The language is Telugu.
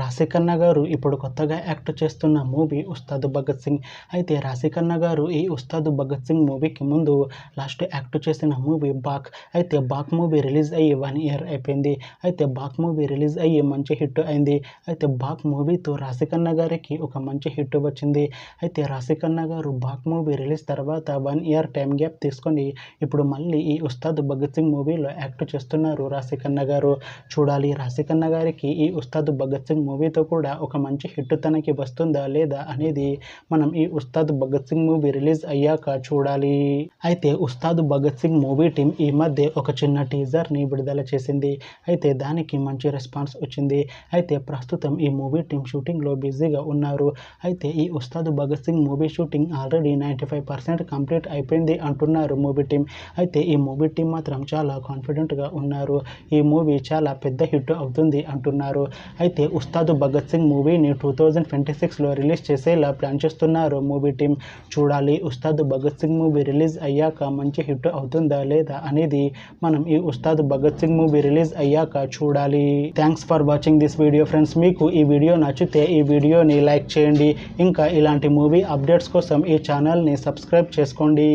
రాశిఖన్నా గారు ఇప్పుడు కొత్తగా యాక్ట్ చేస్తున్న మూవీ ఉస్తాద్ భగత్ సింగ్. అయితే రాశిఖన్నా గారు ఈ ఉస్తాద్ భగత్ సింగ్ మూవీకి ముందు లాస్ట్ యాక్ట్ చేసిన మూవీ బాక్. అయితే బాక్ మూవీ రిలీజ్ అయ్యి 1 ఇయర్ అయిపోయింది. అయితే బాక్ మూవీ రిలీజ్ అయ్యి మంచి హిట్ అయింది. అయితే బాక్ మూవీతో రాశిఖన్నా గారికి ఒక మంచి హిట్ వచ్చింది. అయితే రాశిఖన్నా గారు బాక్ మూవీ రిలీజ్ తర్వాత 1 ఇయర్ టైం గ్యాప్ తీసుకొని ఇప్పుడు మళ్ళీ ఈ ఉస్తాద్ భగత్ సింగ్ మూవీలో యాక్ట్ చేస్తున్నారు రాశిఖన్నా గారు. చూడాలి రాశిఖన్నా గారికి ఈ ఉస్తాద్ భగత్ సింగ్ మూవీతో కూడా ఒక మంచి హిట్ తనకి వస్తుందా లేదా అనేది మనం ఈ ఉస్తాద్ భగత్ సింగ్ మూవీ రిలీజ్ అయ్యాక చూడాలి. అయితే ఉస్తాద్ భగత్ సింగ్ మూవీ టీం ఈ మధ్య ఒక చిన్న టీజర్ని విడుదల చేసింది. అయితే దానికి మంచి రెస్పాన్స్ వచ్చింది. అయితే ప్రస్తుతం ఈ మూవీ టీం షూటింగ్లో బిజీగా ఉన్నారు. అయితే ఈ Ustad Bhagat Singh movie shooting already 95% complete అయిపోయింది అంటున్నారు మూవీ టీం. అయితే ఈ మూవీ టీం మాత్రం చాలా కాన్ఫిడెంట్గా ఉన్నారు. ఈ మూవీ చాలా పెద్ద హిట్ అవుతుంది అంటున్నారు. అయితే ఉస్తాద్ భగత్ సింగ్ మూవీని 2026లో రిలీజ్ చేసేలా ప్లాన్ చేస్తున్నారు మూవీ టీం. చూడాలి ఉస్తాద్ భగత్ సింగ్ మూవీ రిలీజ్ అయ్యాక మంచి హిట్ అవుతుందా లేదా అనేది మనం ఈ ఉస్తాద్ భగత్ సింగ్ మూవీ రిలీజ్ అయ్యాక చూడాలి. Thanks for watching this video friends. మీకు ఈ వీడియో నచ్చితే ఈ వీడియోని లైక్ చేయండి. ఇంకా ఇలాంటి మూవీ అప్డేట్స్ కోసం ఈ ఛానల్ని సబ్స్క్రైబ్ చేసుకోండి.